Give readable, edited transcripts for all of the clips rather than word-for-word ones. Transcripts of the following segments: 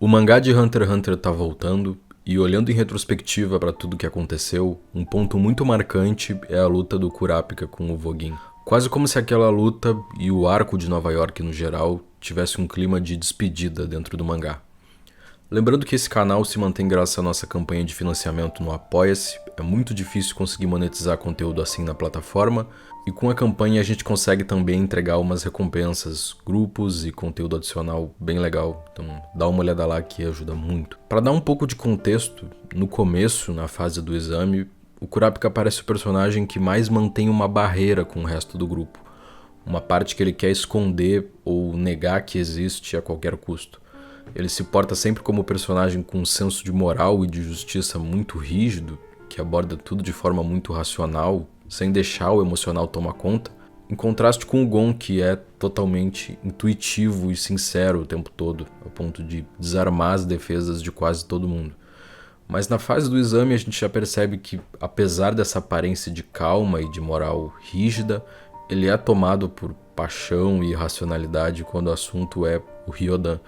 O mangá de Hunter x Hunter tá voltando, e olhando em retrospectiva para tudo que aconteceu, um ponto muito marcante é a luta do Kurapika com o Vogin. Quase como se aquela luta e o arco de Nova York no geral tivesse um clima de despedida dentro do mangá. Lembrando que esse canal se mantém graças à nossa campanha de financiamento no Apoia-se, é muito difícil conseguir monetizar conteúdo assim na plataforma, e com a campanha a gente consegue também entregar umas recompensas, grupos e conteúdo adicional bem legal, então dá uma olhada lá que ajuda muito. Para dar um pouco de contexto, no começo, na fase do exame, o Kurapika parece o personagem que mais mantém uma barreira com o resto do grupo, uma parte que ele quer esconder ou negar que existe a qualquer custo. Ele se porta sempre como um personagem com um senso de moral e de justiça muito rígido, que aborda tudo de forma muito racional, sem deixar o emocional tomar conta, em contraste com o Gon, que é totalmente intuitivo e sincero o tempo todo, ao ponto de desarmar as defesas de quase todo mundo. Mas na fase do exame a gente já percebe que, apesar dessa aparência de calma e de moral rígida, ele é tomado por paixão e racionalidade quando o assunto é o Ryodan,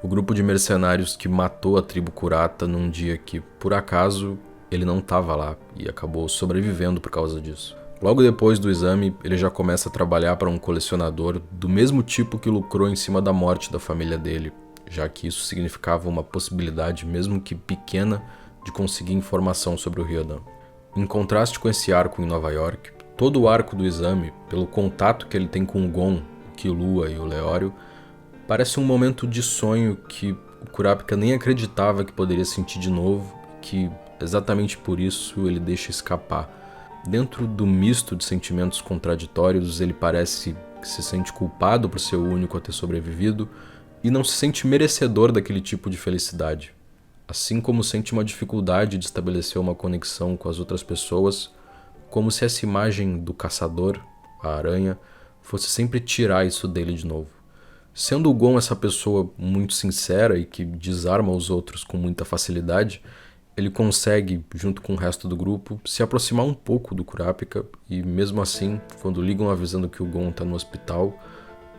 o grupo de mercenários que matou a tribo Kurata num dia que, por acaso, ele não estava lá e acabou sobrevivendo por causa disso. Logo depois do exame, ele já começa a trabalhar para um colecionador do mesmo tipo que lucrou em cima da morte da família dele, já que isso significava uma possibilidade, mesmo que pequena, de conseguir informação sobre o Ryodan. Em contraste com esse arco em Nova York, todo o arco do exame, pelo contato que ele tem com o Gon, o Killua e o Leório, parece um momento de sonho que o Kurapika nem acreditava que poderia sentir de novo, que exatamente por isso ele deixa escapar. Dentro do misto de sentimentos contraditórios, ele parece que se sente culpado por ser o único a ter sobrevivido e não se sente merecedor daquele tipo de felicidade. Assim como sente uma dificuldade de estabelecer uma conexão com as outras pessoas, como se essa imagem do caçador, a aranha, fosse sempre tirar isso dele de novo. Sendo o Gon essa pessoa muito sincera e que desarma os outros com muita facilidade, ele consegue, junto com o resto do grupo, se aproximar um pouco do Kurapika e, mesmo assim, quando ligam avisando que o Gon está no hospital,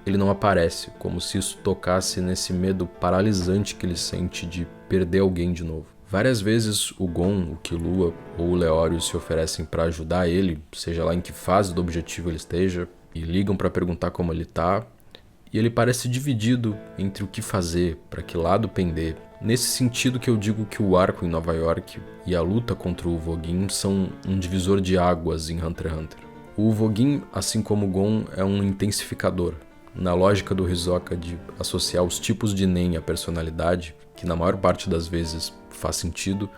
ele não aparece, como se isso tocasse nesse medo paralisante que ele sente de perder alguém de novo. Várias vezes o Gon, o Killua ou o Leório se oferecem para ajudar ele, seja lá em que fase do objetivo ele esteja, e ligam para perguntar como ele está. E ele parece dividido entre o que fazer, para que lado pender. Nesse sentido que eu digo que o arco em Nova York e a luta contra o Vogin são um divisor de águas em Hunter x Hunter. O Vogin, assim como o Gon, é um intensificador. Na lógica do Hisoka de associar os tipos de Nen à personalidade, que na maior parte das vezes faz sentido,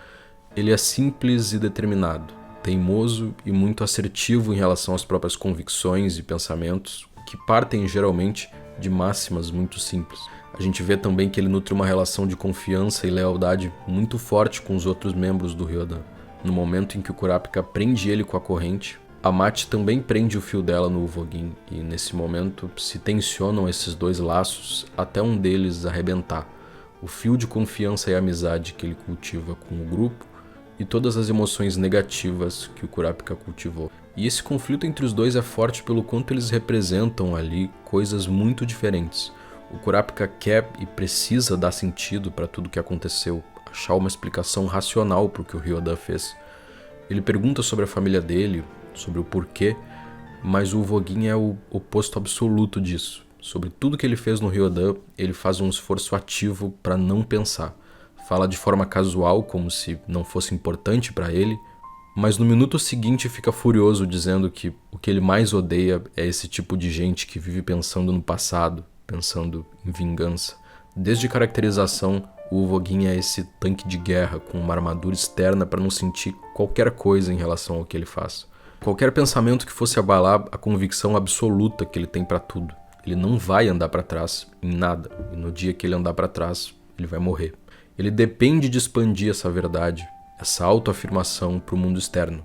ele é simples e determinado, teimoso e muito assertivo em relação às próprias convicções e pensamentos, que partem geralmente de máximas muito simples. A gente vê também que ele nutre uma relação de confiança e lealdade muito forte com os outros membros do Ryodan. No momento em que o Kurapika prende ele com a corrente, a Mate também prende o fio dela no Vogin, e nesse momento se tensionam esses dois laços até um deles arrebentar. O fio de confiança e amizade que ele cultiva com o grupo e todas as emoções negativas que o Kurapika cultivou. E esse conflito entre os dois é forte pelo quanto eles representam ali coisas muito diferentes. O Kurapika quer e precisa dar sentido para tudo que aconteceu, achar uma explicação racional para o que o Ryodan fez. Ele pergunta sobre a família dele, sobre o porquê, mas o Vogin é o oposto absoluto disso. Sobre tudo que ele fez no Ryodan, ele faz um esforço ativo para não pensar. Fala de forma casual, como se não fosse importante para ele, mas no minuto seguinte fica furioso dizendo que o que ele mais odeia é esse tipo de gente que vive pensando no passado, pensando em vingança. Desde caracterização, o Vogin é esse tanque de guerra com uma armadura externa para não sentir qualquer coisa em relação ao que ele faz. Qualquer pensamento que fosse abalar a convicção absoluta que ele tem para tudo. Ele não vai andar para trás em nada, e no dia que ele andar para trás, ele vai morrer. Ele depende de expandir essa verdade, essa autoafirmação para o mundo externo.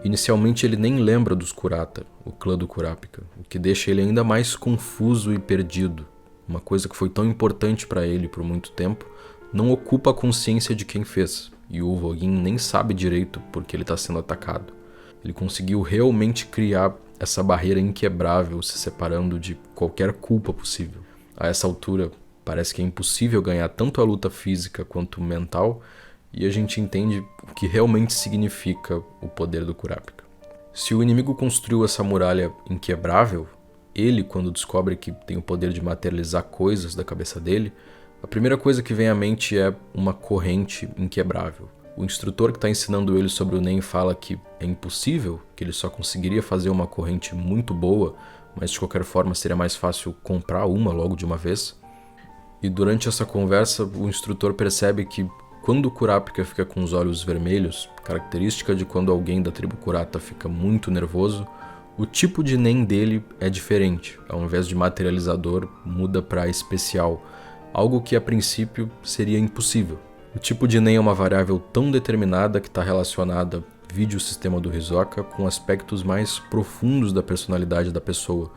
Inicialmente ele nem lembra dos Kurata, o clã do Kurapika, o que deixa ele ainda mais confuso e perdido. Uma coisa que foi tão importante para ele por muito tempo, não ocupa a consciência de quem fez, e o Vogin nem sabe direito por que ele está sendo atacado. Ele conseguiu realmente criar essa barreira inquebrável, se separando de qualquer culpa possível. A essa altura, parece que é impossível ganhar tanto a luta física quanto mental, e a gente entende o que realmente significa o poder do Kurapika. Se o inimigo construiu essa muralha inquebrável, ele, quando descobre que tem o poder de materializar coisas da cabeça dele, a primeira coisa que vem à mente é uma corrente inquebrável. O instrutor que está ensinando ele sobre o Nen fala que é impossível, que ele só conseguiria fazer uma corrente muito boa, mas de qualquer forma seria mais fácil comprar uma logo de uma vez. E durante essa conversa, o instrutor percebe que quando o Kurapika fica com os olhos vermelhos, característica de quando alguém da tribo Kurata fica muito nervoso, o tipo de Nen dele é diferente. Ao invés de materializador, muda para especial, algo que a princípio seria impossível. O tipo de Nen é uma variável tão determinada que está relacionada, vide o sistema do Hisoka, com aspectos mais profundos da personalidade da pessoa.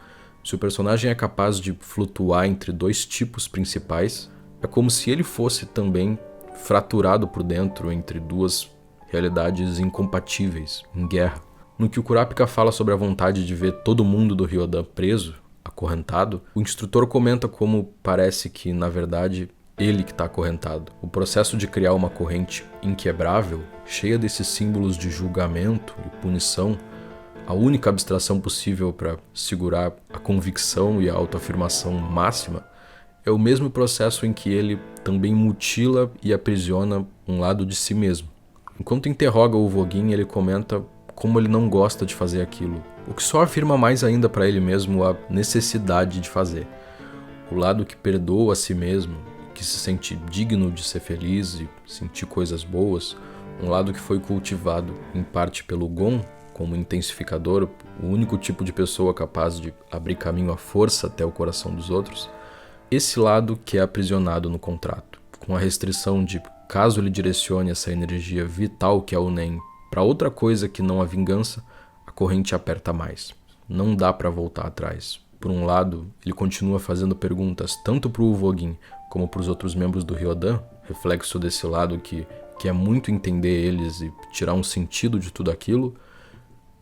Se o personagem é capaz de flutuar entre dois tipos principais, é como se ele fosse também fraturado por dentro entre duas realidades incompatíveis, em guerra. No que o Kurapika fala sobre a vontade de ver todo mundo do Ryodan preso, acorrentado, o instrutor comenta como parece que, na verdade, ele que está acorrentado. O processo de criar uma corrente inquebrável, cheia desses símbolos de julgamento e punição, a única abstração possível para segurar a convicção e a autoafirmação máxima, é o mesmo processo em que ele também mutila e aprisiona um lado de si mesmo. Enquanto interroga o Voguin, ele comenta como ele não gosta de fazer aquilo, o que só afirma mais ainda para ele mesmo a necessidade de fazer. O lado que perdoa a si mesmo, que se sente digno de ser feliz e sentir coisas boas, um lado que foi cultivado em parte pelo Gon, como intensificador, o único tipo de pessoa capaz de abrir caminho à força até o coração dos outros, esse lado que é aprisionado no contrato, com a restrição de, caso ele direcione essa energia vital que é o Nen para outra coisa que não a vingança, a corrente aperta mais. Não dá para voltar atrás. Por um lado, ele continua fazendo perguntas tanto para o Voguin como para os outros membros do Ryodan, reflexo desse lado que quer muito entender eles e tirar um sentido de tudo aquilo,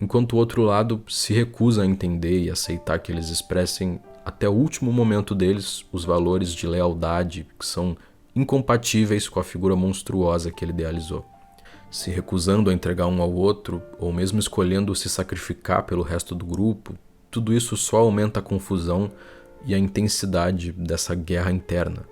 enquanto o outro lado se recusa a entender e aceitar que eles expressem até o último momento deles os valores de lealdade que são incompatíveis com a figura monstruosa que ele idealizou. Se recusando a entregar um ao outro, ou mesmo escolhendo se sacrificar pelo resto do grupo, tudo isso só aumenta a confusão e a intensidade dessa guerra interna.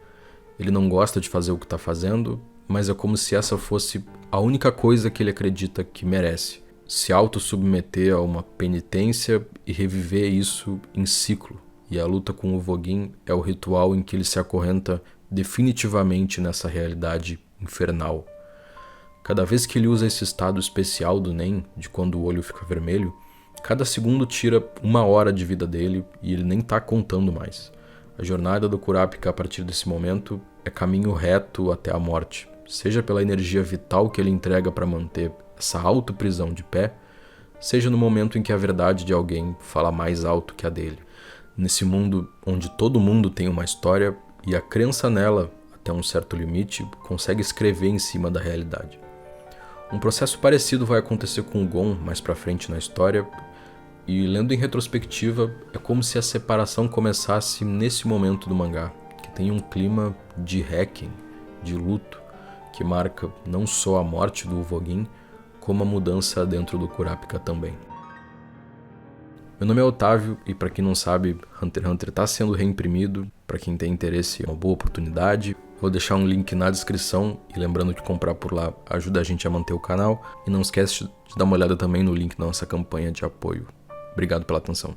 Ele não gosta de fazer o que está fazendo, mas é como se essa fosse a única coisa que ele acredita que merece. Se auto-submeter a uma penitência e reviver isso em ciclo. E a luta com o Voguin é o ritual em que ele se acorrenta definitivamente nessa realidade infernal. Cada vez que ele usa esse estado especial do Nen, de quando o olho fica vermelho, cada segundo tira 1 hora de vida dele e ele nem está contando mais. A jornada do Kurapika a partir desse momento é caminho reto até a morte, seja pela energia vital que ele entrega para manter essa autoprisão de pé, seja no momento em que a verdade de alguém fala mais alto que a dele. Nesse mundo onde todo mundo tem uma história e a crença nela, até um certo limite, consegue escrever em cima da realidade. Um processo parecido vai acontecer com o Gon mais pra frente na história, e lendo em retrospectiva, é como se a separação começasse nesse momento do mangá, que tem um clima de Requiem, de luto, que marca não só a morte do Voguin, como a mudança dentro do Kurapika também. Meu nome é Otávio e para quem não sabe, Hunter x Hunter está sendo reimprimido. Para quem tem interesse, é uma boa oportunidade. Vou deixar um link na descrição e lembrando de comprar por lá ajuda a gente a manter o canal. E não esquece de dar uma olhada também no link da nossa campanha de apoio. Obrigado pela atenção.